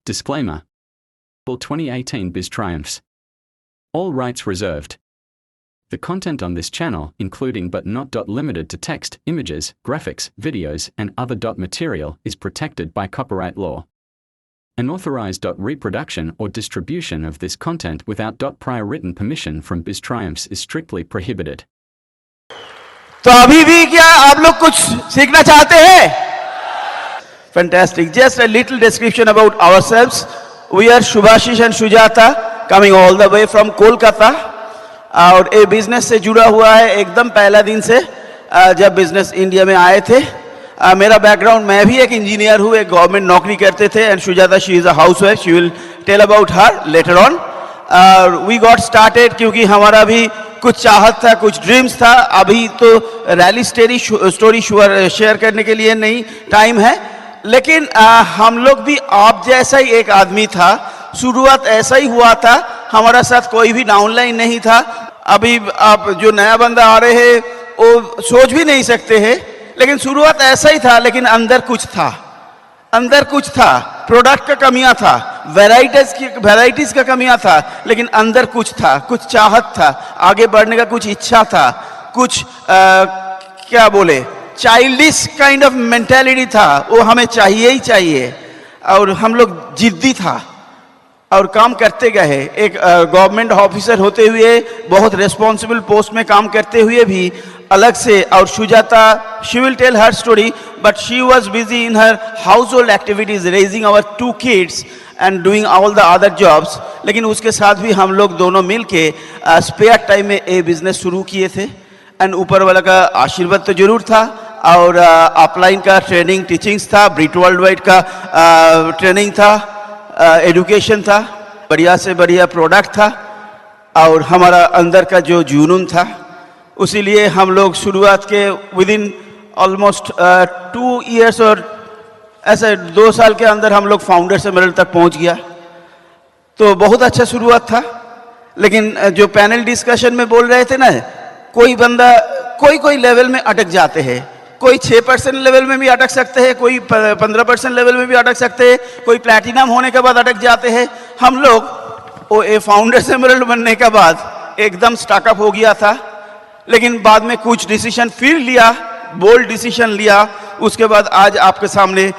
Disclaimer. All 2018 Biz Triumphs. All rights reserved. The content on this channel, including but not limited to text, images, graphics, videos, and other material, is protected by copyright law. Unauthorized reproduction or distribution of this content without prior written permission from Biz Triumphs is strictly prohibited. तो अभी भी क्या आप लोग कुछ सीखना चाहते हैं? Fantastic. Just a little description about ourselves. We are Shubhashish and Shujata, coming all the way from Kolkata. और ये बिजनेस से जुड़ा हुआ है एकदम पहला दिन से, जब बिजनेस इंडिया में आए थे. मेरा बैकग्राउंड, मैं भी एक इंजीनियर हूँ, एक गवर्नमेंट नौकरी करते थे. And Sujata, she is a housewife, she will tell about her later on. We got started क्योंकि हमारा भी कुछ चाहत था, कुछ ड्रीम्स था. अभी तो रैली स्टोरी शेयर करने के लिए नहीं टाइम है, लेकिन हम लोग भी आप जैसा ही एक आदमी था. शुरुआत ऐसा ही हुआ था, हमारा साथ कोई भी डाउनलाइन नहीं था. अभी आप जो नया बंदा आ रहे हैं वो सोच भी नहीं सकते हैं, लेकिन शुरुआत ऐसा ही था. लेकिन अंदर कुछ था, प्रोडक्ट का कमियां था, वैराइटीज का कमियां था, लेकिन अंदर कुछ था, कुछ चाहत था, आगे बढ़ने का कुछ इच्छा था, कुछ क्या बोले, चाइल्डिश काइंड ऑफ मेंटालिटी था. वो हमें चाहिए ही चाहिए, और हम लोग जिद्दी था और काम करते गए. एक गवर्नमेंट ऑफिसर होते हुए, बहुत रिस्पॉन्सिबल पोस्ट में काम करते हुए भी अलग से. और Sujata, she will tell her story, but she was busy in her household activities, raising our 2 kids and doing all the other jobs. लेकिन उसके साथ भी हम लोग दोनों मिल के स्पेयर टाइम में ये बिजनेस शुरू किए थे. एंड ऊपर वाला का आशीर्वाद तो जरूर था, और अपलाइन का ट्रेनिंग टीचिंग्स था, ब्रिट वर्ल्ड वाइड का ट्रेनिंग था, एजुकेशन था, बढ़िया से बढ़िया प्रोडक्ट था, और हमारा अंदर का जो जुनून था. उसीलिए हम लोग शुरुआत के विद इन ऑलमोस्ट 2 years और ऐसे 2 साल के अंदर हम लोग फाउंडर से मिडल तक पहुंच गया. तो बहुत अच्छा शुरुआत था. लेकिन जो पैनल डिस्कशन में बोल रहे थे ना, कोई बंदा कोई लेवल में अटक जाते हैं. कोई 6% लेवल में भी अटक सकते हैं, कोई 15% लेवल में भी अटक सकते हैं, कोई प्लैटिनम होने के बाद अटक जाते हैं. हम लोग वो फाउंडर से मिडल बनने के बाद एकदम स्टार्टअप हो गया था. लेकिन बाद में कुछ डिसीजन फिर लिया, बोल्ड डिसीजन लिया. उसके बाद आज आपके सामने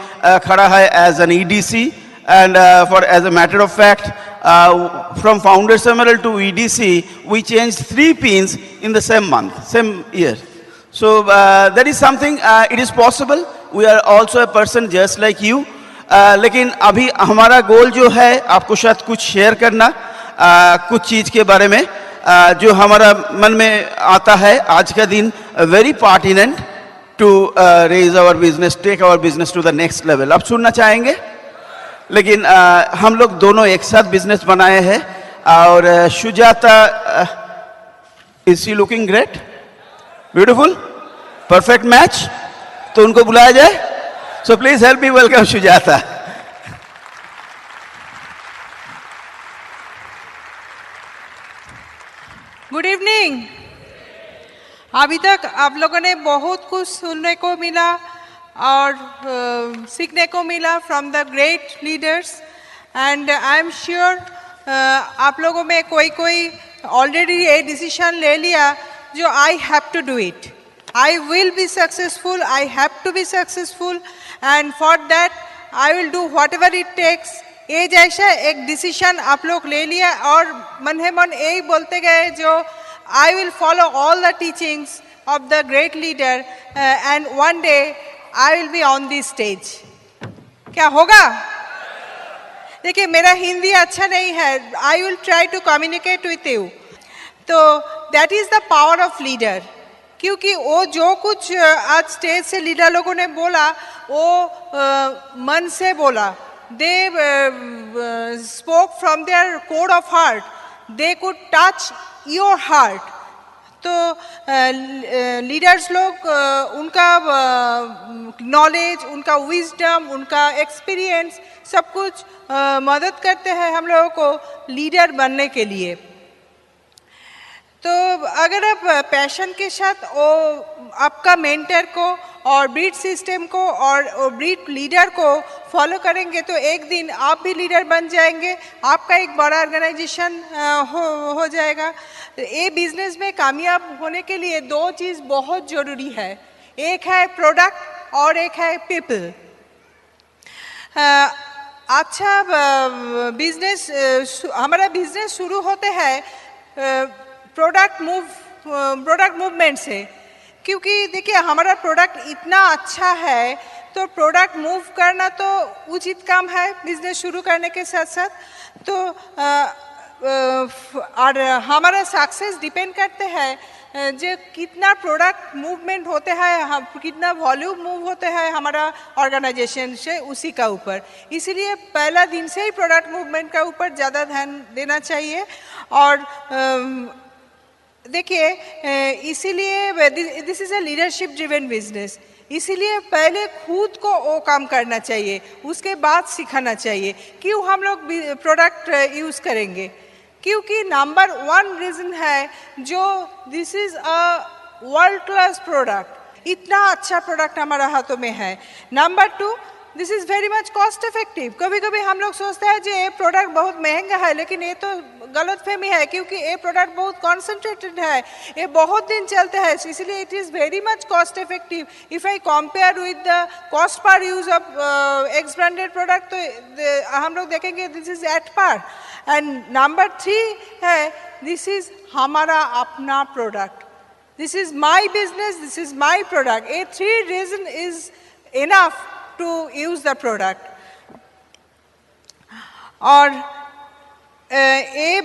खड़ा है as an EDC. And for as a matter of fact, from founder seminal to EDC we change 3 pins in the same month, same year. So that is something, it is possible. We are also a person just like you. लेकिन अभी हमारा गोल जो है, आपको शायद कुछ share करना, कुछ चीज़ के बारे में जो हमारा मन में आता है. आज का दिन very pertinent to raise our business, take our business to the next level. आप सुनना चाहेंगे? लेकिन हम लोग दोनों एक साथ बिजनेस बनाए हैं. और Sujata, is she looking great, beautiful, perfect match. तो उनको बुलाया जाए. So please help me welcome Sujata. Good evening. अभी तक आप लोगों ने बहुत कुछ सुनने को मिला और सीखने को मिला from the great leaders. And I am sure आप लोगों में कोई ऑलरेडी ये डिसीजन ले लिया जो I have to do it, I will be successful, I have to be successful, and for that I will do whatever it takes. ये जैसा एक डिसीजन आप लोग ले लिया और मन है मन यही बोलते गए जो I will follow all the teachings of the great leader and one day I will be on this stage. क्या होगा? देखिए, मेरा हिंदी अच्छा नहीं है, I will try to communicate with you. तो that is the power of leader. क्योंकि वो जो कुछ आज स्टेज से लीडर लोगों ने बोला, वो मन से बोला. They spoke from their core of heart. They could touch your heart. तो लीडर्स लोग उनका नॉलेज, उनका विजडम, उनका एक्सपीरियंस सब कुछ मदद करते हैं हम लोगों को लीडर बनने के लिए. तो अगर आप पैशन के साथ वो आपका मेंटर को और ब्रीड सिस्टम को और ब्रीड लीडर को फॉलो करेंगे तो एक दिन आप भी लीडर बन जाएंगे, आपका एक बड़ा ऑर्गेनाइजेशन हो जाएगा। ये बिजनेस में कामयाब होने के लिए दो चीज़ बहुत ज़रूरी है, एक है प्रोडक्ट और एक है पीपल। अच्छा बिजनेस, हमारा बिजनेस शुरू होते हैं प्रोडक्ट मूवमेंट से, क्योंकि देखिए हमारा प्रोडक्ट इतना अच्छा है तो प्रोडक्ट मूव करना तो उचित काम है बिजनेस शुरू करने के साथ साथ। तो और हमारा सक्सेस डिपेंड करते हैं जो कितना प्रोडक्ट मूवमेंट होते हैं, कितना वॉल्यूम मूव होते हैं हमारा ऑर्गेनाइजेशन से, उसी का ऊपर। इसीलिए पहला दिन से ही प्रोडक्ट मूवमेंट का ऊपर ज़्यादा ध्यान देना चाहिए। और देखिए इसीलिए this is a leadership driven business, इसीलिए पहले खुद को वो काम करना चाहिए, उसके बाद सिखाना चाहिए। क्यों हम लोग प्रोडक्ट यूज़ करेंगे? क्योंकि नंबर वन रीज़न है जो this is a world class product, इतना अच्छा प्रोडक्ट हमारा हाथों में है। Number two, this is very much cost effective. कभी कभी हम लोग सोचते हैं कि ये प्रोडक्ट बहुत महंगा है, लेकिन ये तो गलत फहमी है, क्योंकि ये प्रोडक्ट बहुत कॉन्सेंट्रेटेड है, ये बहुत दिन चलते हैं, इसलिए it is very much cost effective. If I compare with the cost per use of X branded product, तो हम लोग देखेंगे this is at par. And number three है, दिस इज़ हमारा अपना product, this is my business, this is my product. ये three reason is enough to use the product। और ये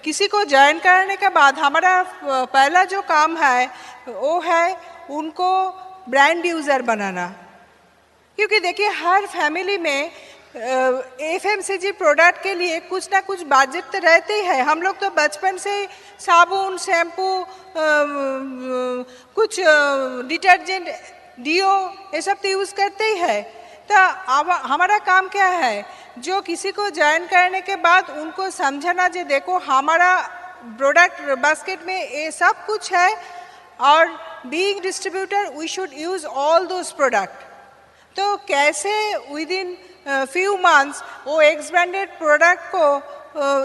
किसी को ज्वाइन करने के बाद हमारा पहला जो काम है वो है उनको ब्रांड यूज़र बनाना, क्योंकि देखिए हर फैमिली में FMCG प्रोडक्ट के लिए कुछ ना कुछ बजट तो रहते ही है। हम लोग तो बचपन से साबुन, शैम्पू, कुछ डिटर्जेंट, डीओ, ये सब तो यूज़ करते ही है। तो अब हमारा काम क्या है, जो किसी को ज्वाइन करने के बाद उनको समझाना जो देखो हमारा प्रोडक्ट बास्केट में ये सब कुछ है, और being distributor we should use all those product. तो कैसे विद इन फ्यू मंथ्स वो एक्स ब्रांडेड प्रोडक्ट को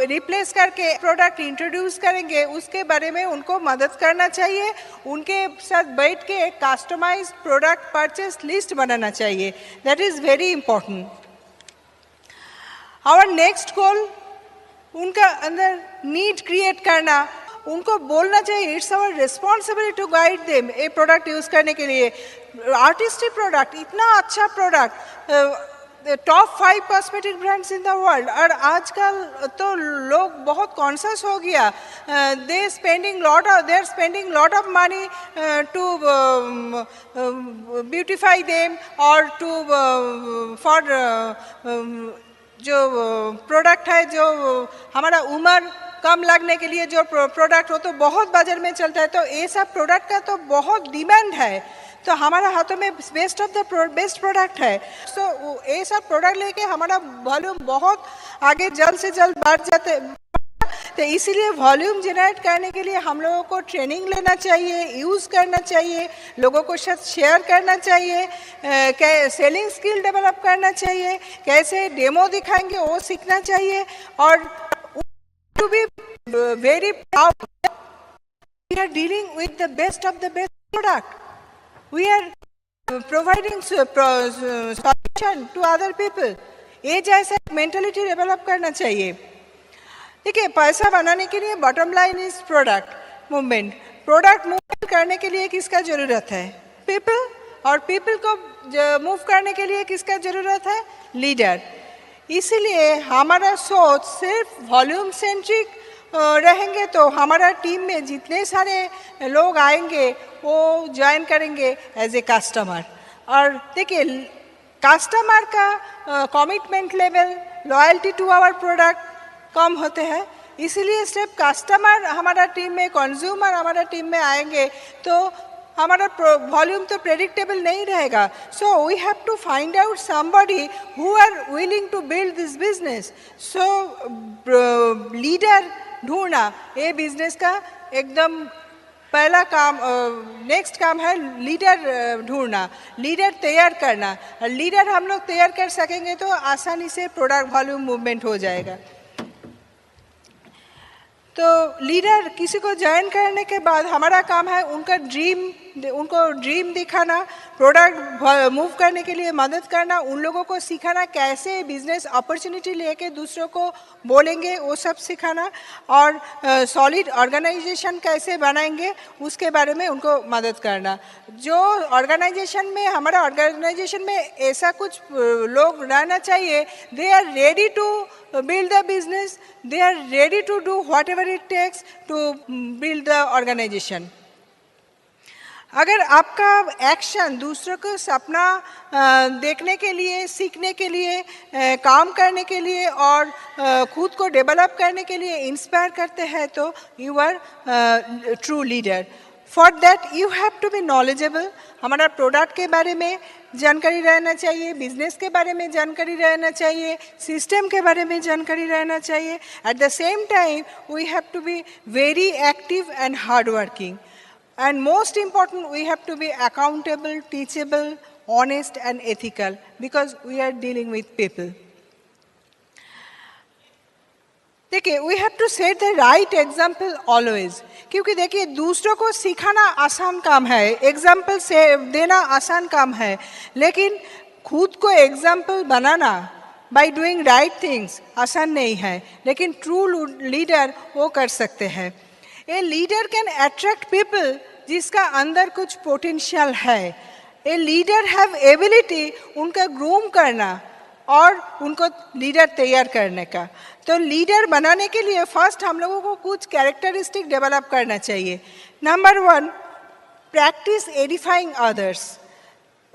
रिप्लेस करके प्रोडक्ट इंट्रोड्यूस करेंगे, उसके बारे में उनको मदद करना चाहिए। उनके साथ बैठ के एक कस्टमाइज्ड प्रोडक्ट परचेस लिस्ट बनाना चाहिए, that is very important. Our next goal, उनका अंदर नीड क्रिएट करना, उनको बोलना चाहिए it's our responsibility to guide them ये प्रोडक्ट यूज़ करने के लिए। आर्टिस्टिक प्रोडक्ट, इतना अच्छा product, top 5 cosmetic brands in the world. और आजकल तो लोग बहुत कॉन्शियस हो गया, they are spending lot of money to beautify them और टू फॉर जो प्रोडक्ट है, जो हमारा उम्र कम लगने के लिए जो प्रोडक्ट हो तो बहुत बाजार में चलता है, तो ये सब प्रोडक्ट का तो बहुत डिमांड है। तो हमारा हाथों में best of the best product है। तो ये सब प्रोडक्ट लेके हमारा वॉल्यूम बहुत आगे जल्द से जल्द बढ़ जाते। तो इसीलिए वॉल्यूम जनरेट करने के लिए हम लोगों को ट्रेनिंग लेना चाहिए, यूज़ करना चाहिए, लोगों को साथ शेयर करना चाहिए, सेलिंग स्किल डेवलप करना चाहिए, कैसे डेमो दिखाएंगे वो सीखना चाहिए। और to be very proud we are dealing with the best of the best product, we are providing solution to other people। ये जैसा मेंटालिटी डेवलप करना चाहिए। देखिए पैसा बनाने के लिए bottom line is product movement. Product movement करने के लिए किसका ज़रूरत है? पीपल। और पीपल को मूव करने के लिए किसका ज़रूरत है? लीडर। इसीलिए हमारा सोच सिर्फ वॉल्यूम सेंट्रिक रहेंगे तो हमारा टीम में जितने सारे लोग आएंगे वो ज्वाइन करेंगे एज ए कस्टमर। और देखिए कस्टमर का commitment level, loyalty to our product कम होते हैं, इसीलिए सिर्फ कस्टमर हमारा टीम में, कंज्यूमर हमारा टीम में आएंगे तो हमारा वॉल्यूम तो प्रेडिक्टेबल नहीं रहेगा। So we have to find out somebody who are willing to build this business. So leader ढूंढना ये बिजनेस का एकदम पहला काम, नेक्स्ट काम है लीडर ढूंढना, लीडर तैयार करना। लीडर हम लोग तैयार कर सकेंगे तो आसानी से प्रोडक्ट वॉल्यूम मूवमेंट हो जाएगा। तो लीडर किसी को ज्वाइन करने के बाद हमारा काम है उनको ड्रीम दिखाना, प्रोडक्ट मूव करने के लिए मदद करना, उन लोगों को सिखाना कैसे बिजनेस अपॉर्चुनिटी लेके दूसरों को बोलेंगे वो सब सिखाना, और सॉलिड ऑर्गेनाइजेशन कैसे बनाएंगे उसके बारे में उनको मदद करना। जो ऑर्गेनाइजेशन में, हमारा ऑर्गेनाइजेशन में ऐसा कुछ लोग रहना चाहिए, they are ready to build the business, they are ready to do whatever it takes to build the organization. अगर आपका एक्शन दूसरों को सपना देखने के लिए, सीखने के लिए, काम करने के लिए और खुद को डेवलप करने के लिए इंस्पायर करते हैं तो you are true leader. For that you have to be knowledgeable. हमारा प्रोडक्ट के बारे में जानकारी रहना चाहिए, बिजनेस के बारे में जानकारी रहना चाहिए, सिस्टम के बारे में जानकारी रहना चाहिए। At the same time we have to be very active and hard working, and most important we have to be accountable, teachable, honest and ethical, because we are dealing with people. देखिए, we have to set the right example always, क्योंकि देखिए दूसरों को सिखाना आसान काम है, example से देना आसान काम है, लेकिन खुद को example banana by doing right things आसान नहीं है, लेकिन ट्रू लीडर वो कर सकते हैं। A leader can attract people जिसका अंदर कुछ पोटेंशियल है। ए लीडर हैव एबिलिटी उनका ग्रूम करना और उनको लीडर तैयार करने का। तो लीडर बनाने के लिए फर्स्ट हम लोगों को कुछ कैरेक्टरिस्टिक डेवलप करना चाहिए। Number 1, practice edifying others.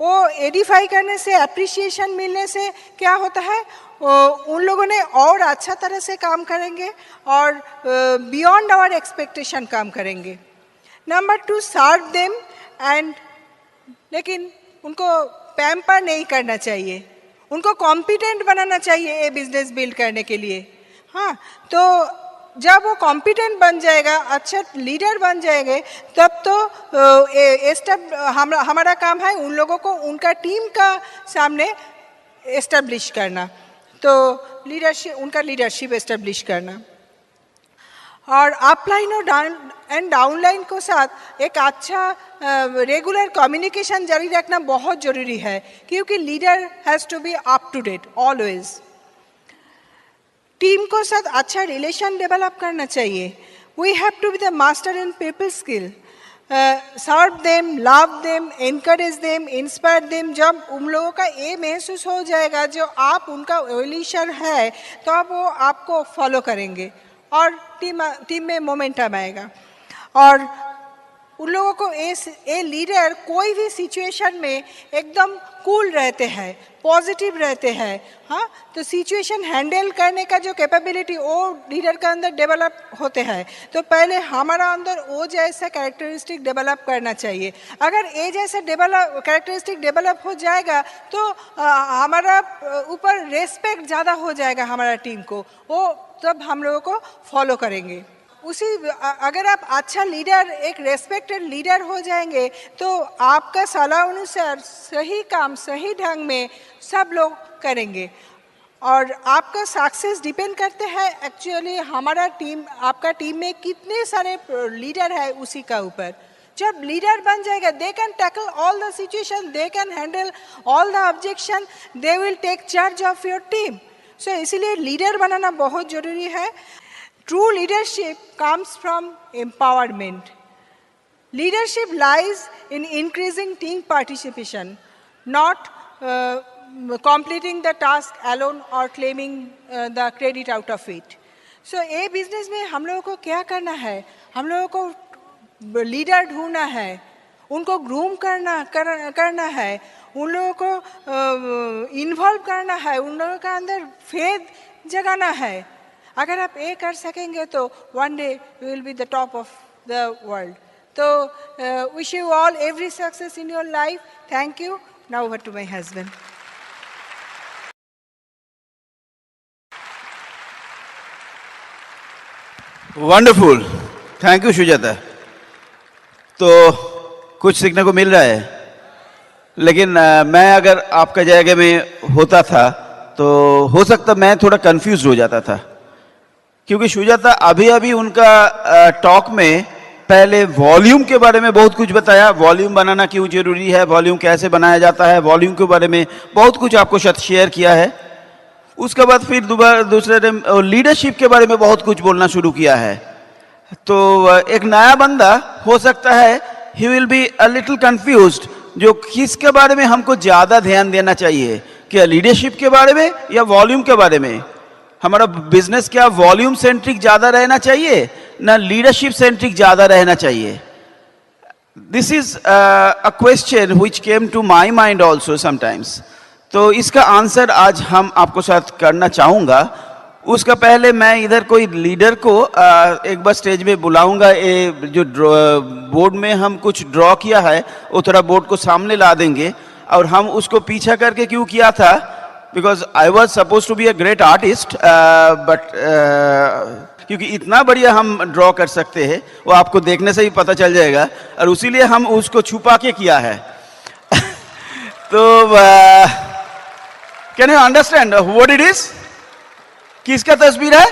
वो एडिफाई करने से, अप्रिसिएशन मिलने से क्या होता है, उन लोगों ने और अच्छा तरह से काम करेंगे और बियॉन्ड आवर एक्सपेक्टेशन काम करेंगे। नंबर 2, सर्व देम एंड, लेकिन उनको पैम्पर नहीं करना चाहिए, उनको कॉम्पिटेंट बनाना चाहिए ये बिजनेस बिल्ड करने के लिए। हाँ, तो जब वो कॉम्पिटेंट बन जाएगा, अच्छा लीडर बन जाएंगे, तब तो हमारा काम है उन लोगों को उनका टीम का सामने एस्टेब्लिश करना, तो लीडरशिप, उनका लीडरशिप एस्टेब्लिश करना। और अपलाइन और डाउनलाइन को साथ एक अच्छा रेगुलर कम्युनिकेशन जारी रखना बहुत ज़रूरी है, क्योंकि leader has to be up to date always. Team को साथ अच्छा रिलेशन डेवलप करना चाहिए। We have to be the master in people skill, serve them, love them, encourage them, inspire them. जब उन लोगों का ये महसूस हो जाएगा जो आप उनका वेलिशर है, तो अब वो आपको फॉलो करेंगे और टीम में मोमेंटम आएगा। और उन लोगों को ये लीडर कोई भी सिचुएशन में एकदम कूल रहते हैं, पॉजिटिव रहते हैं। हाँ, तो सिचुएशन हैंडल करने का जो कैपेबिलिटी वो लीडर के अंदर डेवलप होते हैं। तो पहले हमारा अंदर वो जैसा कैरेक्टरिस्टिक डेवलप करना चाहिए। अगर ये जैसा कैरेक्टरिस्टिक डेवलप हो जाएगा तो हमारा ऊपर रेस्पेक्ट ज़्यादा हो जाएगा हमारा टीम को, वो तब हम लोगों को फॉलो करेंगे। अगर आप अच्छा लीडर, एक रेस्पेक्टेड लीडर हो जाएंगे, तो आपका सलाह अनुसार सही काम सही ढंग में सब लोग करेंगे और आपका सक्सेस डिपेंड करते हैं एक्चुअली हमारा टीम, आपका टीम में कितने सारे लीडर है उसी का ऊपर। जब लीडर बन जाएगा, they can tackle all the situation, they can handle all the objection, they will take charge of your team. So इसीलिए लीडर बनाना बहुत ज़रूरी है। True leadership comes from empowerment. Leadership lies in increasing team participation, not completing the task alone or claiming the credit out of it. So, ये business में हम लोगों को क्या करना है? हम लोगों को लीडर ढूंढना है, उनको ग्रूम करना है, उन लोगों को इन्वॉल्व करना है, उन लोगों का अंदर फेथ जगाना है। अगर आप ये कर सकेंगे तो one day you will be the top of the world. So wish you all every success in your life. Thank you. Now over to my husband. Wonderful. Thank you, Sujata. तो कुछ सीखने को मिल रहा है। लेकिन मैं अगर आपका जगह में होता था तो हो सकता मैं थोड़ा कंफ्यूज हो जाता था, क्योंकि सुजाता अभी अभी उनका टॉक में पहले वॉल्यूम के बारे में बहुत कुछ बताया, वॉल्यूम बनाना क्यों जरूरी है, वॉल्यूम कैसे बनाया जाता है, वॉल्यूम के बारे में बहुत कुछ आपको साथ शेयर किया है। उसके बाद फिर दूसरे लीडरशिप के बारे में बहुत कुछ बोलना शुरू किया है। तो एक नया बंदा हो सकता है he will be a little confused, जो किसके बारे में हमको ज्यादा ध्यान देना चाहिए, क्या लीडरशिप के बारे में या वॉल्यूम के बारे में। हमारा बिजनेस क्या वॉल्यूम सेंट्रिक ज्यादा रहना चाहिए ना लीडरशिप सेंट्रिक ज्यादा रहना चाहिए। This is a question which came to my mind also sometimes. तो इसका आंसर आज हम आपको साथ करना चाहूंगा। उसका पहले मैं इधर कोई लीडर को एक बार स्टेज में बुलाऊंगा। ये जो बोर्ड में हम कुछ ड्रॉ किया है वो थोड़ा बोर्ड को सामने ला देंगे, और हम उसको पीछा करके क्यों किया था, because I was suppose to be a great artist, but क्योंकि इतना बढ़िया हम ड्रॉ कर सकते हैं वो आपको देखने से ही पता चल जाएगा, और उसीलिए हम उसको छुपा के किया है। तो can you understand what it is? किसका तस्वीर है?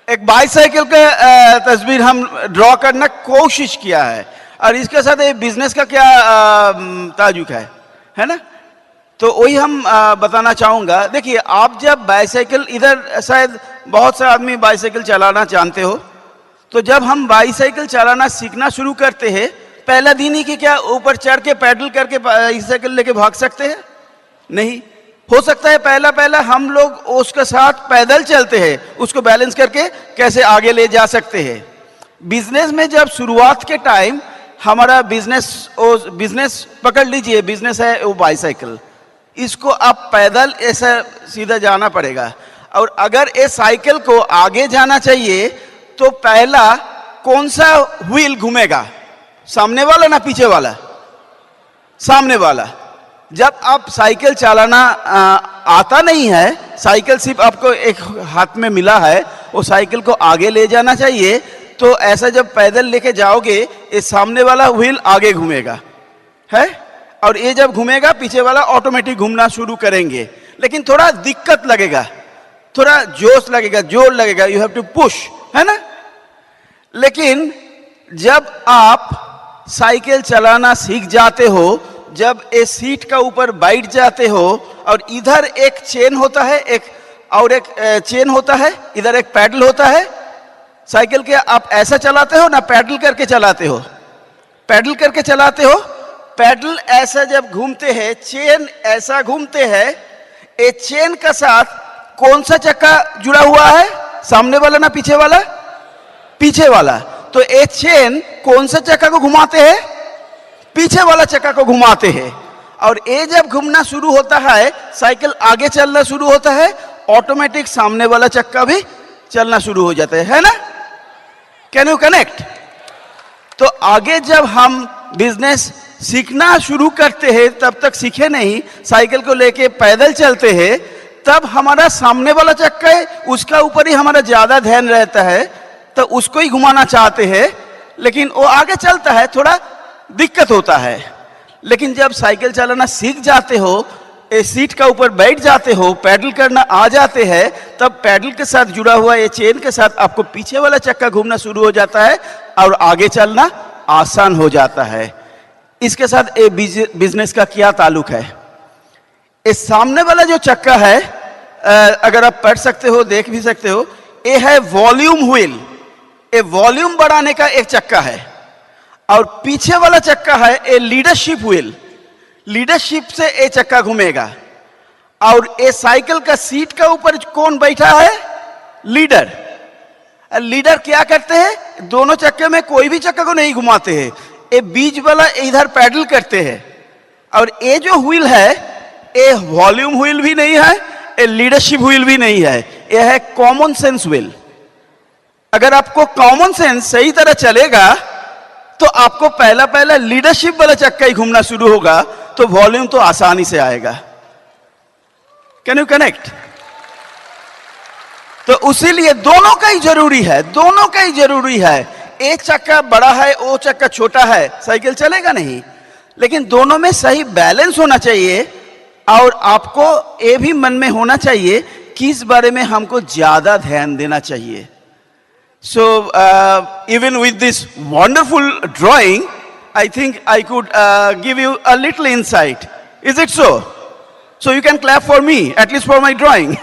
एक बाईसाइकिल का तस्वीर हम ड्रॉ करना कोशिश किया है, और इसके साथ ये बिजनेस का क्या ताजुक है ना? तो वही हम बताना चाहूंगा। देखिए, आप जब बाईसाइकिल, इधर शायद बहुत से आदमी बाईसाइकिल चलाना जानते हो, तो जब हम बाईसाइकिल चलाना सीखना शुरू करते हैं, पहला दिन ही कि क्या ऊपर चढ़ के पैडल करके बाईसाइकिल लेके भाग सकते हैं? नहीं। हो सकता है पहला पहला हम लोग उसके साथ पैदल चलते हैं, उसको बैलेंस करके कैसे आगे ले जा सकते हैं। बिजनेस में जब शुरुआत के टाइम हमारा बिजनेस पकड़ लीजिए, बिजनेस है वो बाईसाइकिल, इसको आप पैदल ऐसा सीधा जाना पड़ेगा, और अगर ये साइकिल को आगे जाना चाहिए तो पहला कौन सा व्हील घूमेगा, सामने वाला ना पीछे वाला? सामने वाला। जब आप साइकिल चलाना आता नहीं है, साइकिल सिर्फ आपको एक हाथ में मिला है, वो साइकिल को आगे ले जाना चाहिए, तो ऐसा जब पैदल लेके जाओगे ये सामने वाला व्हील आगे घूमेगा है, और ये जब घूमेगा पीछे वाला ऑटोमेटिक घूमना शुरू करेंगे। लेकिन थोड़ा दिक्कत लगेगा, थोड़ा जोश लगेगा, जोर लगेगा, यू हैव टू पुश, है ना? लेकिन जब आप साइकिल चलाना सीख जाते हो, जब ए सीट का ऊपर बैठ जाते हो, और इधर एक चेन होता है, एक और एक चेन होता है, इधर एक पैडल होता है। साइकिल के आप ऐसा चलाते हो ना, पैडल करके चलाते हो, पैडल करके चलाते हो। पैडल ऐसा जब घूमते हैं, चेन ऐसा घूमते हैं, ए चेन का साथ कौन सा चक्का जुड़ा हुआ है, सामने वाला ना पीछे वाला? पीछे वाला। तो ए चेन कौन सा चक्का को घुमाते हैं? पीछे वाला चक्का को घुमाते हैं, और ये जब घूमना शुरू होता है, साइकिल आगे चलना शुरू होता है, ऑटोमेटिक सामने वाला चक्का भी चलना शुरू हो जाता है ना? Can you connect? तो आगे जब हम बिजनेस सीखना शुरू करते हैं, तब तक सीखे नहीं, साइकिल को लेके पैदल चलते हैं, तब हमारा सामने वाला चक्का है उसका ऊपर ही हमारा ज्यादा ध्यान रहता है, तो उसको ही घुमाना चाहते हैं, लेकिन वो आगे चलता है, थोड़ा दिक्कत होता है। लेकिन जब साइकिल चलाना सीख जाते हो, ए सीट का ऊपर बैठ जाते हो, पैडल करना आ जाते हैं, तब पैडल के साथ जुड़ा हुआ ये चेन के साथ आपको पीछे वाला चक्का घूमना शुरू हो जाता है, और आगे चलना आसान हो जाता है। इसके साथ ये बिजनेस का क्या ताल्लुक है? इस सामने वाला जो चक्का है, अगर आप पढ़ सकते हो, देख भी सकते हो, ये है वॉल्यूम व्हील। ये वॉल्यूम बढ़ाने का एक चक्का है, और पीछे वाला चक्का है ए लीडरशिप व्हील। लीडरशिप से ये चक्का घूमेगा, और ये साइकिल का सीट का ऊपर कौन बैठा है? लीडर। लीडर क्या करते हैं? दोनों चक्के में कोई भी चक्का को नहीं घुमाते हैं, ये बीच वाला इधर पैडल करते हैं, और ये जो व्हील है ये वॉल्यूम व्हील भी नहीं है, ये लीडरशिप व्हील भी नहीं है, ये है कॉमन सेंस व्हील। अगर आपको कॉमन सेंस सही तरह चलेगा तो आपको पहला पहला लीडरशिप वाला चक्का ही घूमना शुरू होगा, तो वॉल्यूम तो आसानी से आएगा। Can you connect? तो उसीलिए दोनों का ही जरूरी है, दोनों का ही जरूरी है। एक चक्का बड़ा है, वो चक्का छोटा है, साइकिल चलेगा नहीं। लेकिन दोनों में सही बैलेंस होना चाहिए और आपको ये भी मन में होना चाहिए कि इस बारे में हमको ज्यादा ध्यान देना चाहिए। So even with this wonderful drawing, I think I could give you a little insight. Is it so? So you can clap for me, at least for my drawing.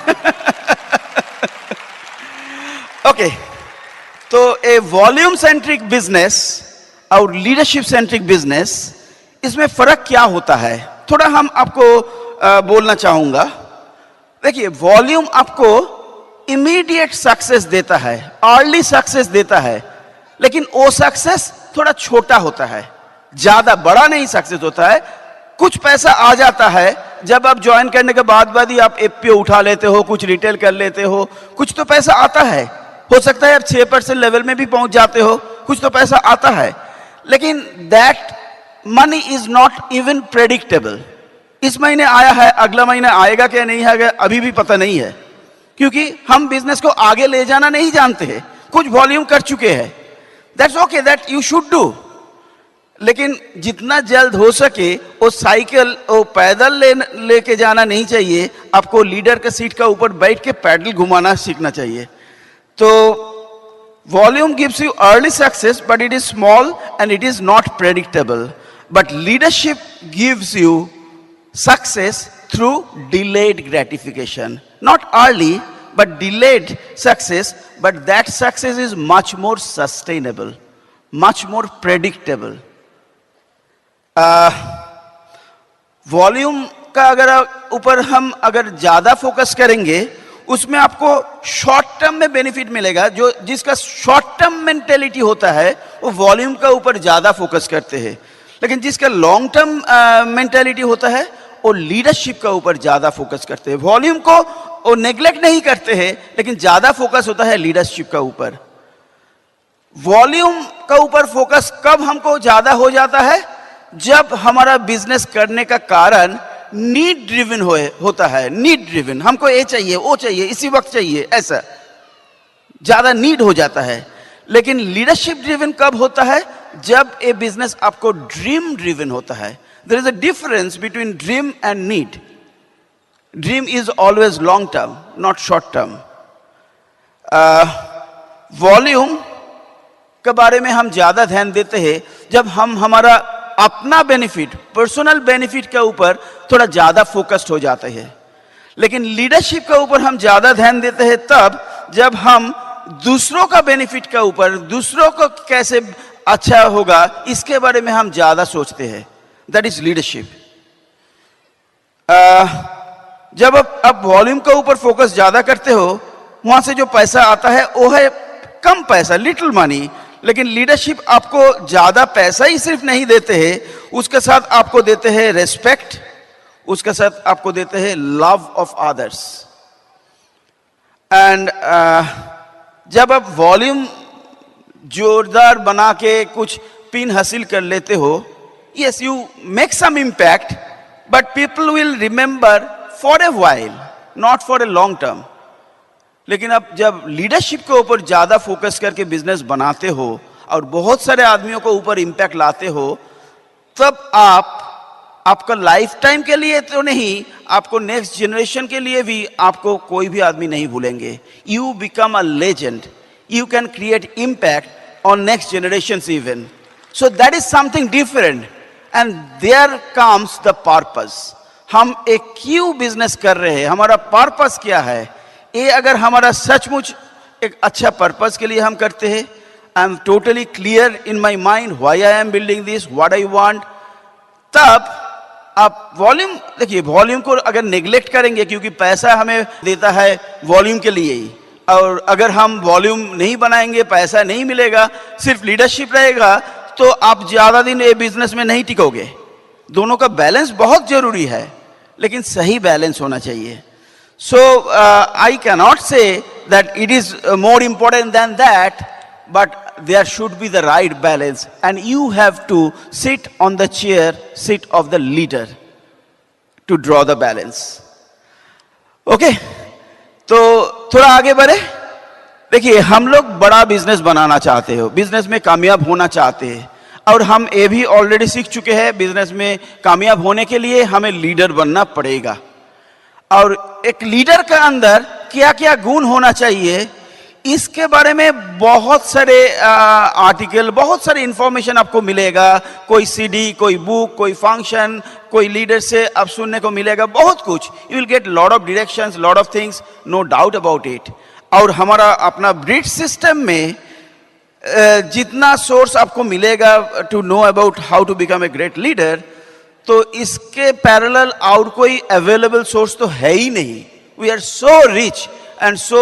Okay. तो a volume centric business और leadership centric business, इसमें फर्क क्या होता है थोड़ा हम आपको बोलना चाहूंगा। देखिए, वॉल्यूम आपको इमीडिएट सक्सेस देता है, अर्ली सक्सेस देता है, लेकिन वो सक्सेस थोड़ा छोटा होता है, ज्यादा बड़ा नहीं सक्सेस होता है। कुछ पैसा आ जाता है जब आप ज्वाइन करने के बाद ही आप एफपीओ उठा लेते हो, कुछ रिटेल कर लेते हो, कुछ तो पैसा आता है। हो सकता है आप 6% लेवल में भी पहुंच जाते हो, कुछ तो पैसा आता है, लेकिन that money is not even predictable. इस महीने आया है, अगला महीना आएगा क्या नहीं आएगा अभी भी पता नहीं है, क्योंकि हम बिजनेस को आगे ले जाना नहीं जानते हैं। कुछ वॉल्यूम कर चुके हैं, that's okay, that you should do, लेकिन जितना जल्द हो सके वो साइकिल वो पैदल लेके जाना नहीं चाहिए, आपको लीडर के सीट का ऊपर बैठ के पैडल घुमाना सीखना चाहिए। तो volume gives you early success but it is small and it is not predictable, but leadership gives you success through delayed gratification, not early but delayed success, but that success is much more sustainable, much more predictable. Volume का अगर ऊपर हम अगर ज्यादा focus करेंगे उसमें आपको short term में बेनिफिट मिलेगा। जो जिसका शॉर्ट टर्म मेंटेलिटी होता है वो वॉल्यूम का ऊपर ज्यादा फोकस करते हैं, लेकिन जिसका लॉन्ग टर्म मेंटेलिटी होता है वो लीडरशिप का ऊपर ज्यादा फोकस करते हैं। वॉल्यूम को वो नेग्लेक्ट नहीं करते हैं, लेकिन ज्यादा फोकस होता है लीडरशिप का ऊपर। वॉल्यूम का ऊपर फोकस कब हमको ज्यादा हो जाता है, जब हमारा बिजनेस करने का कारण नीड ड्रिवन होता है। नीड ड्रिवन, हमको ये चाहिए, वो चाहिए, इसी वक्त चाहिए, ऐसा ज्यादा नीड हो जाता है। लेकिन लीडरशिप ड्रिवन कब होता है, जब ये बिजनेस आपको ड्रीम ड्रिवन होता है। There is a difference between dream and need. Dream is always long term, not short term. Volume के बारे में हम ज्यादा ध्यान देते हैं जब हम हमारा अपना बेनिफिट, पर्सनल बेनिफिट के ऊपर थोड़ा ज्यादा फोकस्ड हो जाते हैं। लेकिन लीडरशिप के ऊपर हम ज्यादा ध्यान देते हैं तब जब हम दूसरों का बेनिफिट के ऊपर, दूसरों को कैसे अच्छा होगा इसके बारे में हम ज्यादा सोचते हैं। That is leadership. जब आप वॉल्यूम के ऊपर फोकस ज्यादा करते हो, वहां से जो पैसा आता है वो है कम पैसा, लिटिल मनी। लेकिन लीडरशिप आपको ज्यादा पैसा ही सिर्फ नहीं देते हैं, उसके साथ आपको देते हैं रेस्पेक्ट, उसके साथ आपको देते हैं लव ऑफ अदर्स। एंड जब आप वॉल्यूम जोरदार बना के कुछ पिन हासिल कर लेते हो, yes, you make some impact, but people will remember for a while, not for a long term. लेकिन आप जब लीडरशिप के ऊपर ज्यादा फोकस करके बिजनेस बनाते हो और बहुत सारे आदमियों को ऊपर इम्पैक्ट लाते हो, तब आपका लाइफ टाइम के लिए तो नहीं, आपको नेक्स्ट जनरेशन के लिए भी आपको कोई भी आदमी नहीं भूलेंगे। You become a legend, you can create impact on next generation even. So that is something different and there comes the purpose. हम एक क्यों बिजनेस कर रहे हैं, हमारा पर्पस क्या है, ये अगर हमारा सचमुच एक अच्छा पर्पस के लिए हम करते हैं, I am totally clear in my mind why I am building this, what I want, तब आप वॉल्यूम, देखिए वॉल्यूम को अगर नेग्लेक्ट करेंगे क्योंकि पैसा हमें देता है वॉल्यूम के लिए ही, और अगर हम वॉल्यूम नहीं बनाएंगे, पैसा नहीं मिलेगा, सिर्फ लीडरशिप रहेगा, तो आप ज्यादा दिन ये बिजनेस में नहीं टिकोगे। दोनों का बैलेंस बहुत जरूरी है, लेकिन सही बैलेंस होना चाहिए। So I can not say that it is more important than that, but there should be the right balance, and you have to sit on the seat of the leader to draw the balance. Okay, तो थोड़ा आगे बढ़े। देखिए, हम लोग बड़ा business बनाना चाहते हो, बिजनेस में कामयाब होना चाहते हैं, और हम ये भी ऑलरेडी सीख चुके हैं, बिजनेस में कामयाब होने के लिए हमें लीडर बनना पड़ेगा। और एक लीडर का अंदर क्या क्या गुण होना चाहिए, इसके बारे में बहुत सारे आर्टिकल, बहुत सारे इंफॉर्मेशन आपको मिलेगा। कोई सीडी, कोई बुक, कोई फंक्शन, कोई लीडर से आप सुनने को मिलेगा, बहुत कुछ। You will get lot of directions, lot of things, no doubt about it. और हमारा अपना ब्रिज सिस्टम में जितना सोर्स आपको मिलेगा to know about how to become a great leader, तो इसके पैरेलल और कोई अवेलेबल सोर्स तो है ही नहीं। We are so rich and so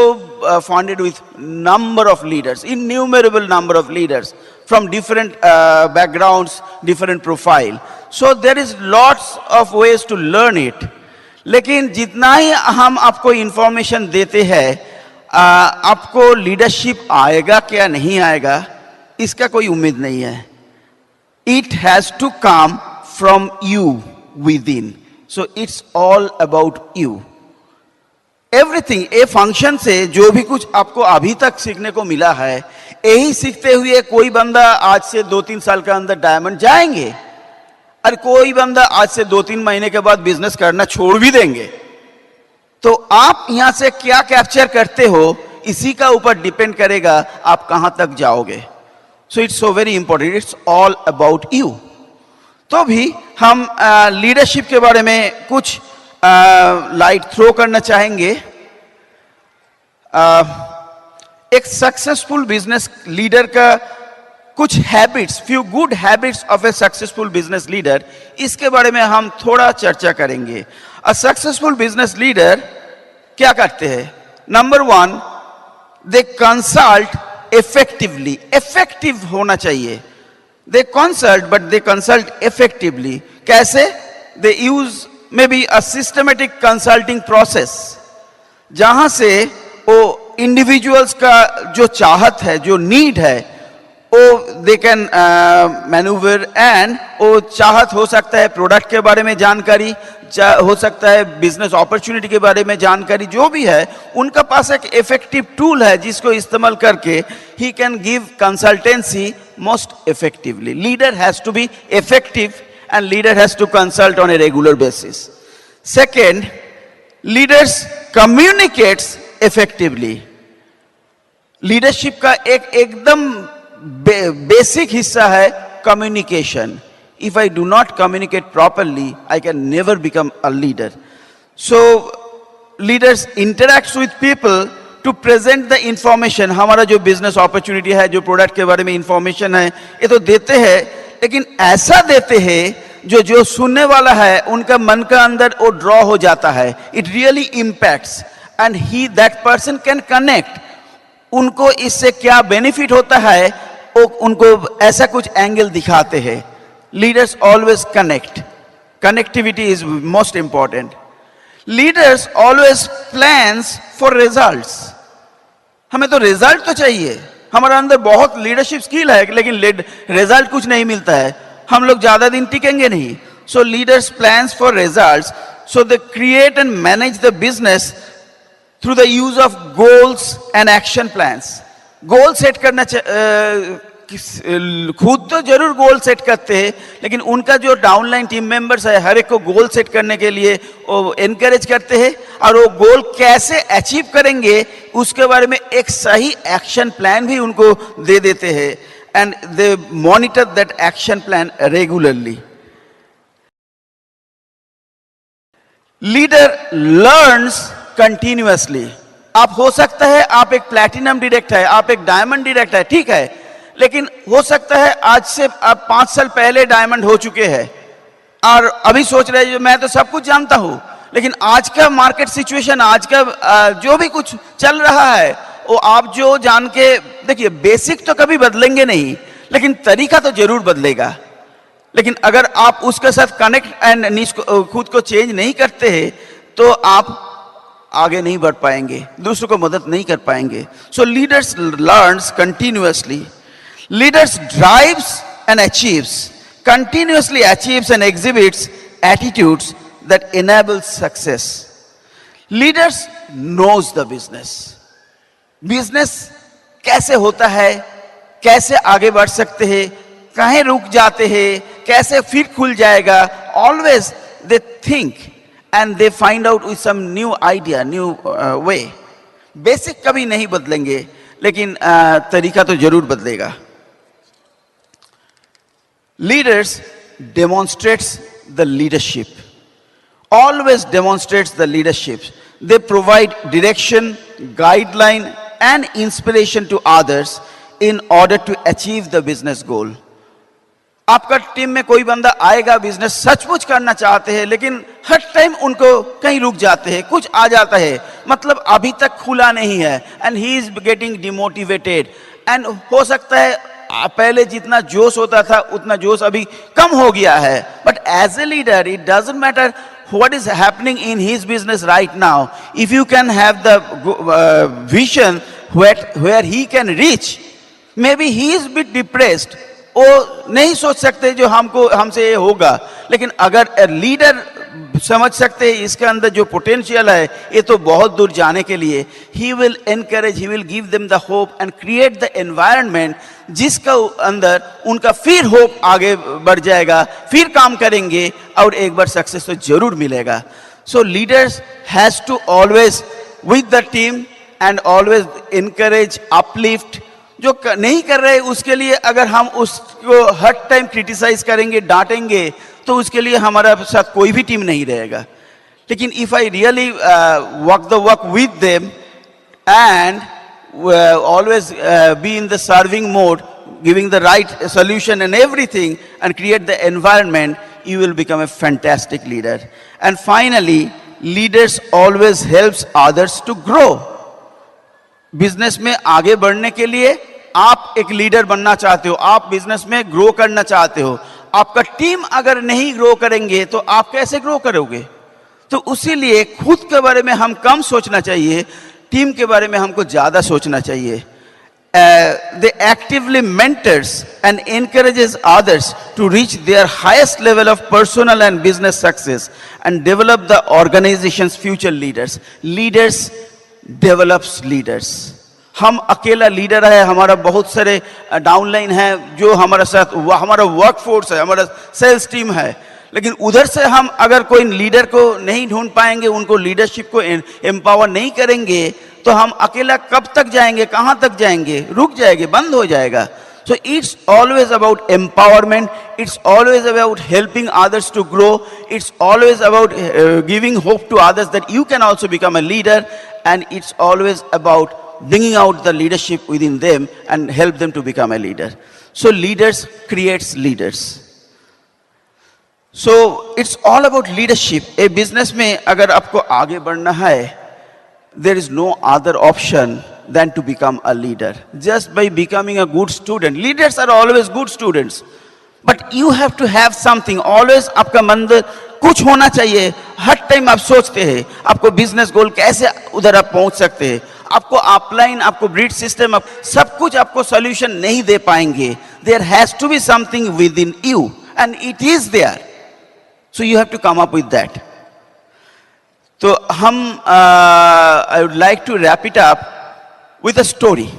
funded with number of leaders, innumerable number of leaders from different backgrounds, different profile. So there is lots of ways to learn it. लेकिन जितना ही हम आपको information देते हैं, आपको लीडरशिप आएगा क्या नहीं आएगा, इसका कोई उम्मीद नहीं है। It has to come from you within. So it's all about you. Everything, a function से जो भी कुछ आपको अभी तक सीखने को मिला है, यही सीखते हुए कोई बंदा आज से 2-3 साल के अंदर डायमंड जाएंगे, और कोई बंदा आज से 2-3 महीने के बाद बिजनेस करना छोड़ भी देंगे। तो आप यहां से क्या कैप्चर करते हो, इसी का ऊपर डिपेंड करेगा आप कहां तक जाओगे। So it's so very important, it's all about you. तो भी हम लीडरशिप के बारे में कुछ लाइट थ्रो करना चाहेंगे। एक सक्सेसफुल बिजनेस लीडर का कुछ habits, few good habits of A successful business leader, इसके बारे में हम थोड़ा चर्चा करेंगे। अ सक्सेसफुल बिजनेस लीडर क्या करते हैं? Number 1, they consult effectively. Effective होना चाहिए। They consult, but they consult effectively. कैसे? They use maybe a systematic consulting process, जहां से वो इंडिविजुअल्स का जो चाहत है, जो नीड है, वो दे कैन मैन्यूवर, एंड वो चाहत हो सकता है प्रोडक्ट के बारे में जानकारी, हो सकता है बिजनेस अपॉर्चुनिटी के बारे में जानकारी, जो भी है उनका पास एक इफेक्टिव टूल है जिसको इस्तेमाल करके ही can give consultancy most effectively. Leader has to be effective and leader has to consult on a regular basis. Second, leaders communicates effectively. Leadership का एक एकदम बेसिक हिस्सा है communication. If I do not communicate properly, I can never become a leader. So leaders interacts with people to present the information. हमारा जो business opportunity है, जो product के बारे में information है, ये तो देते हैं, लेकिन ऐसा देते हैं जो जो सुनने वाला है उनका मन का अंदर वो ड्रॉ हो जाता है। It really impacts and he that person can connect. उनको इससे क्या बेनिफिट होता है, वो उनको ऐसा कुछ एंगल दिखाते हैं। Leaders always connect. Connectivity is most important. Leaders always plans for results. हमें तो रिजल्ट तो चाहिए, हमारे अंदर बहुत लीडरशिप स्किल है, लेकिन रिजल्ट कुछ नहीं मिलता है, हम लोग ज्यादा दिन टिकेंगे नहीं। So leaders plans for results, so they create and manage the business through the use of goals and action plans. Goal set करना, खुद तो जरूर गोल सेट करते हैं, लेकिन उनका जो डाउनलाइन टीम मेंबर्स है, हर एक को गोल सेट करने के लिए वो एनकरेज करते हैं, और वो गोल कैसे अचीव करेंगे उसके बारे में एक सही एक्शन प्लान भी उनको दे देते हैं, and they monitor that action plan regularly. Leader learns continuously. आप हो सकता है आप एक प्लैटिनम डायरेक्ट है, आप एक डायमंड डायरेक्ट है, ठीक है, लेकिन हो सकता है आज से आप 5 साल पहले डायमंड हो चुके हैं और अभी सोच रहे हैं मैं तो सब कुछ जानता हूं, लेकिन आज का मार्केट सिचुएशन, आज का जो भी कुछ चल रहा है वो आप जो जान के देखिए, बेसिक तो कभी बदलेंगे नहीं, लेकिन तरीका तो जरूर बदलेगा। लेकिन अगर आप उसके साथ कनेक्ट एंड खुद को चेंज नहीं करते हैं तो आप आगे नहीं बढ़ पाएंगे, दूसरों को मदद नहीं कर पाएंगे। So leaders learns continuously. Leaders drives and achieves, continuously achieves and exhibits attitudes that enable success. Leaders knows the business. Business कैसे होता है, कैसे आगे बढ़ सकते हैं, कहीं रुक जाते हैं, कैसे फिर खुल जाएगा. Always they think and they find out with some new idea, new way. Basic कभी नहीं बदलेंगे, लेकिन तरीका तो जरूर बदलेगा. Leaders demonstrates the leadership, always demonstrates the leadership. They provide direction, guideline and inspiration to others in order to achieve the business goal. आपका team में कोई बंदा आएगा, बिजनेस सचमुच करना चाहते हैं, लेकिन हर टाइम उनको कहीं रुक जाते हैं, कुछ आ जाता है, मतलब अभी तक खुला नहीं है, and he is getting demotivated. And हो सकता है पहले जितना जोश होता था उतना जोश अभी कम हो गया है. But as a leader it doesn't matter what is happening in his business right now. If you can have the vision where he can reach, maybe he is bit depressed. वो नहीं सोच सकते जो हमसे ये होगा, लेकिन अगर लीडर समझ सकते हैं इसके अंदर जो पोटेंशियल है ये तो बहुत दूर जाने के लिए, he will encourage, he will give them the hope and create the environment जिसका अंदर उनका फिर होप आगे बढ़ जाएगा, फिर काम करेंगे और एक बार सक्सेस तो जरूर मिलेगा. So leaders has to always with the team and always encourage, uplift. जो नहीं कर रहे उसके लिए अगर हम उसको हर टाइम क्रिटिसाइज करेंगे, डांटेंगे, तो उसके लिए हमारा साथ कोई भी टीम नहीं रहेगा. लेकिन if I really work the work with them and always be in the serving mode, giving the right solution and everything, and create the environment, you will become a fantastic leader. And finally, leaders always helps others to grow. Business में आगे बढ़ने के लिए आप एक leader बनना चाहते हो, आप बिजनेस में ग्रो करना चाहते हो, आपका टीम अगर नहीं ग्रो करेंगे तो आप कैसे ग्रो करोगे? तो उसीलिए खुद के बारे में हम कम सोचना चाहिए, टीम के बारे में हमको ज्यादा सोचना चाहिए. They actively mentors and encourages others to reach their highest level of personal and business success and develop the organization's future leaders. Leaders develops leaders. हम अकेला लीडर है, हमारा बहुत सारे डाउनलाइन है जो हमारे साथ, हमारा वर्क फोर्स है, हमारा सेल्स टीम है, लेकिन उधर से हम अगर कोई लीडर को नहीं ढूंढ पाएंगे, उनको लीडरशिप को एम्पावर नहीं करेंगे, तो हम अकेला कब तक जाएंगे, कहां तक जाएंगे? रुक जाएंगे, बंद हो जाएगा. So it's always about empowerment, it's always about helping others to grow, it's always about giving hope to others that you can also become a leader, and it's always about bringing out the leadership within them and help them to become a leader. So leaders creates leaders. So it's all about leadership. A business में अगर आपको आगे बढ़ना है, there is no other option than to become a leader. Just by becoming a good student. Leaders are always good students. But you have to have something. Always आपका मन कुछ होना चाहिए. हर टाइम आप सोचते हैं आपको बिजनेस गोल कैसे उधर आप पहुंच सकते हैं. आपको अपलाइन, आपको ब्रीड सिस्टम, सब कुछ आपको सॉल्यूशन नहीं दे पाएंगे. There has to be something within you, and it is there. So you have to come up with that. तो हम I would like to wrap it up with a story.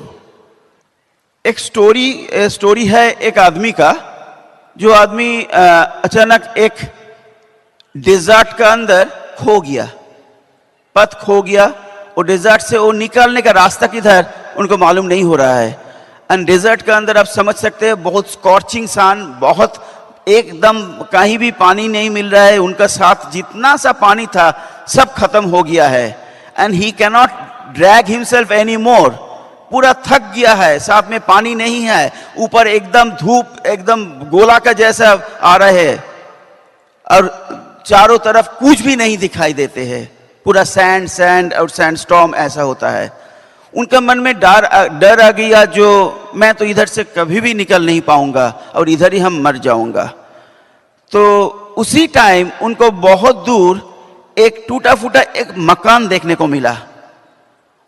एक story है एक आदमी का, जो आदमी अचानक एक डेजर्ट का अंदर खो गया, पथ खो गया, और डेजर्ट से वो निकलने का रास्ता किधर उनको मालूम नहीं हो रहा है. एंड डेजर्ट का अंदर आप समझ सकते हैं बहुत स्कॉर्चिंग सन, बहुत एकदम कहीं भी पानी नहीं मिल रहा है, उनका साथ जितना सा पानी था सब खत्म हो गया है. And he can not drag himself any more, पूरा थक गया है, साथ में पानी नहीं है, ऊपर एकदम धूप एकदम गोला का जैसा आ रहा है, और चारों तरफ कुछ भी नहीं दिखाई देते हैं, पूरा सैंड और सैंडस्टॉर्म ऐसा होता है. उनका मन में डर आ गया, जो मैं तो इधर से कभी भी निकल नहीं पाऊंगा और इधर ही हम मर जाऊंगा. तो उसी टाइम उनको बहुत दूर एक टूटा फूटा एक मकान देखने को मिला.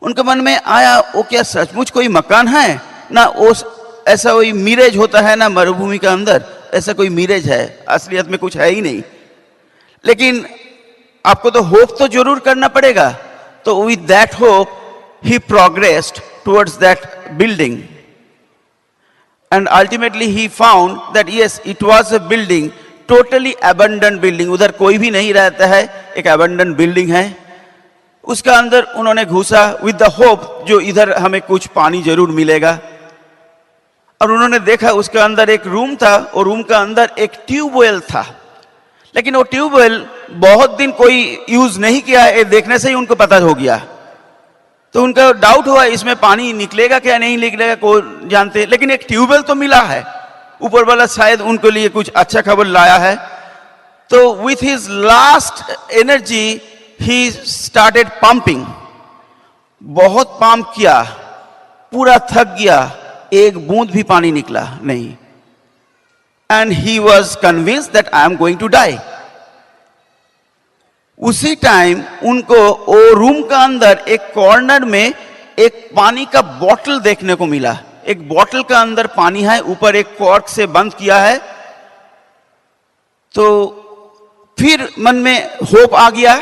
उनके मन में आया, वो क्या सचमुच कोई मकान है ना? वो ऐसा कोई मिरेज होता है ना मरुभूमि के अंदर, ऐसा कोई मिरेज है, असलियत में कुछ है ही नहीं. लेकिन आपको तो होप तो जरूर करना पड़ेगा. तो with that hope he progressed towards that building. And ultimately he found that yes, it was a building, totally abandoned building. उधर कोई भी नहीं रहता है, एक abandoned building है. उसका अंदर उन्होंने घुसा with the hope जो इधर हमें कुछ पानी जरूर मिलेगा. और उन्होंने देखा उसका अंदर एक रूम था और रूम का अंदर एक ट्यूबवेल था. लेकिन वो ट्यूबवेल बहुत दिन कोई यूज नहीं किया, ये देखने से ही उनको पता हो गया. तो उनका डाउट हुआ इसमें पानी निकलेगा क्या नहीं निकलेगा, को जानते. लेकिन एक ट्यूबवेल तो मिला है, ऊपर वाला शायद उनके लिए कुछ अच्छा खबर लाया है. तो with his last energy he started pumping. बहुत पंप किया, पूरा थक गया, एक बूंद भी पानी निकला नहीं. And he was convinced that I am going to die. उसी टाइम उनको वो रूम का अंदर एक कॉर्नर में एक पानी का बॉटल देखने को मिला. एक बॉटल का अंदर पानी है, ऊपर एक कॉर्क से बंद किया है. तो फिर मन में होप आ गया,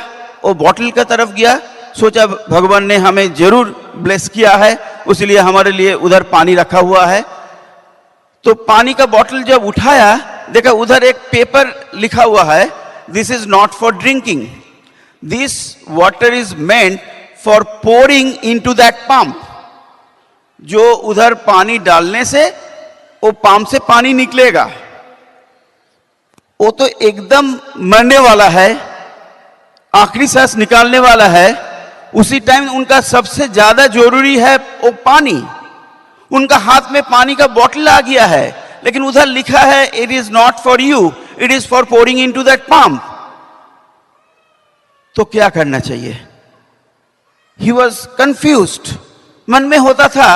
वो बॉटल का तरफ गया. सोचा भगवान ने हमें जरूर ब्लेस किया है, उसलिए हमारे लिए उधर पानी रखा हुआ है. तो पानी का बॉटल जब उठाया, देखा उधर एक पेपर लिखा हुआ है, this is not for drinking, this water is meant for pouring into that pump. जो उधर पानी डालने से वो पंप से पानी निकलेगा. वो तो एकदम मरने वाला है, आखिरी सांस निकालने वाला है. उसी टाइम उनका सबसे ज्यादा जरूरी है वो पानी. उनका हाथ में पानी का बोतल आ गया है, लेकिन उधर लिखा है it is not for you, it is for pouring into that pump. तो क्या करना चाहिए? He was confused. मन में होता था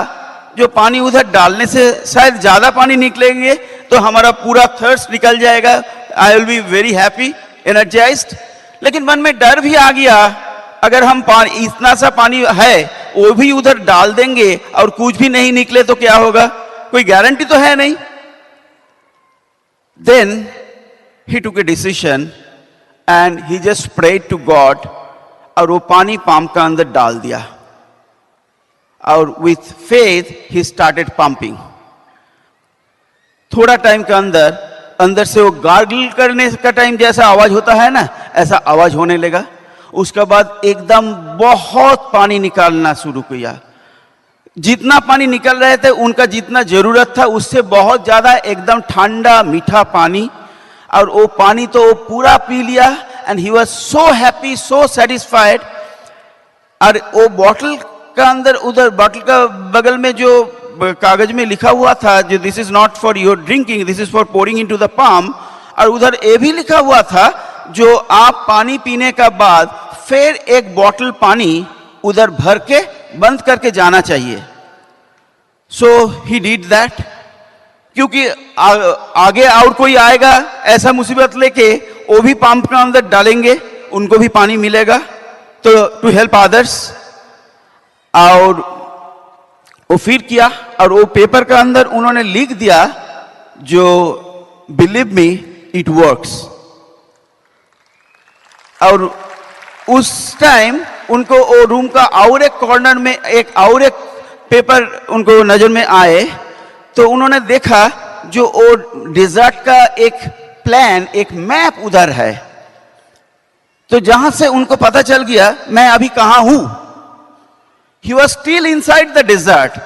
जो पानी उधर डालने से शायद ज्यादा पानी निकलेंगे तो हमारा पूरा थर्स्ट निकल जाएगा, आई will be very happy, energised. लेकिन मन में डर भी आ गया, अगर हम पानी इतना सा पानी है वो भी उधर डाल देंगे और कुछ भी नहीं निकले तो क्या होगा, कोई गारंटी तो है नहीं. Then he took a decision and he just prayed to God और वो पानी पंप का अंदर डाल दिया और with faith he started pumping. थोड़ा टाइम के अंदर अंदर से वो गार्गल करने का टाइम जैसा आवाज होता है ना, ऐसा आवाज होने लगा. उसके बाद एकदम बहुत पानी निकालना शुरू किया. जितना पानी निकल रहे थे उनका जितना जरूरत था उससे बहुत ज्यादा, एकदम ठंडा मीठा पानी. और वो पानी तो वो पूरा पी लिया and he was so happy, so satisfied. और वो बॉटल का अंदर, उधर बॉटल का बगल में जो कागज में लिखा हुआ था जो this is not for your drinking, this is for pouring into the pump, और उधर ये भी लिखा हुआ था जो आप पानी पीने का बाद फिर एक बॉटल पानी उधर भर के बंद करके जाना चाहिए. सो ही डिड दैट, क्योंकि आगे और कोई आएगा ऐसा मुसीबत लेके, वो भी पंप के अंदर डालेंगे, उनको भी पानी मिलेगा, तो टू हेल्प अदर्स. और वो फिर किया और वो पेपर के अंदर उन्होंने लिख दिया जो बिलीव मी इट वर्क्स. और उस टाइम उनको वो रूम का और एक कॉर्नर में एक पेपर उनको नजर में आए, तो उन्होंने देखा जो वो डिजर्ट का एक प्लान, एक मैप उधर है. तो जहां से उनको पता चल गया मैं अभी कहां हूं. He was still inside the desert,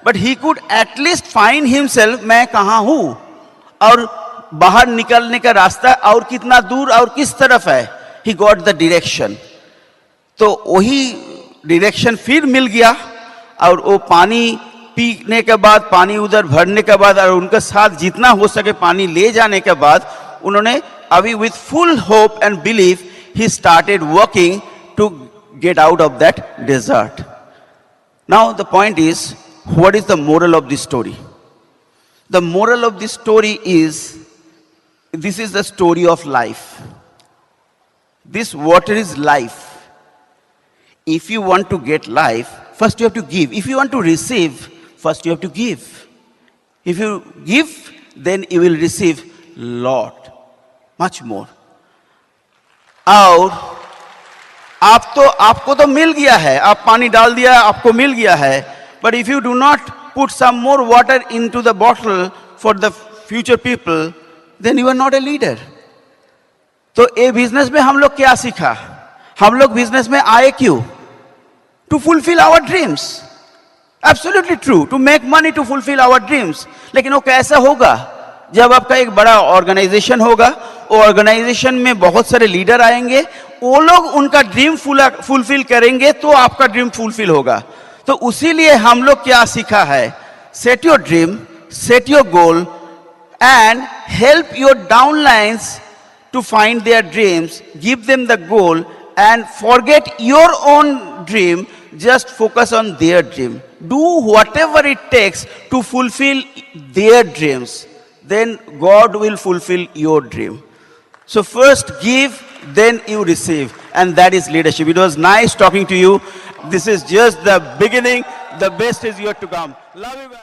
but he could at least find himself, मैं कहां हूं और बाहर निकलने का रास्ता और कितना दूर और किस तरफ है. He got the direction. तो वही डायरेक्शन फिर मिल गया और वो पानी पीने के बाद, पानी उधर भरने के बाद और उनके साथ जितना हो सके पानी ले जाने के बाद, उन्होंने अभी with full hope and belief he started working to get out of that desert. Now the point is, what is the moral of this story? The moral of this story is, this is the story of life. This water is life. If you want to get life, first you have to give. If you want to receive, first you have to give. If you give, then you will receive lot, much more. और आपको तो मिल गया है, आप पानी डाल दिया, आपको मिल गया है. But if you do not put some more water into the bottle for the future people, then you are not a leader. तो ये बिजनेस में हम लोग क्या सीखा? हम लोग बिजनेस में आए क्यों? To fulfill our dreams. Absolutely true. To make money to fulfill our dreams. लेकिन वो कैसा होगा? जब आपका एक बड़ा ऑर्गेनाइजेशन होगा, वो ऑर्गेनाइजेशन में बहुत सारे लीडर आएंगे, वो लोग उनका ड्रीम फुलफिल करेंगे तो आपका ड्रीम फुलफिल होगा. तो उसीलिए हम लोग क्या सीखा है? Set your dream, set your goal and help your downlines to find their dreams, give them the goal and forget your own dream, just focus on their dream. Do whatever it takes to fulfill their dreams. Then God will fulfill your dream. So first give, then you receive. And that is leadership. It was nice talking to you. This is just the beginning. The best is yet to come. Love you.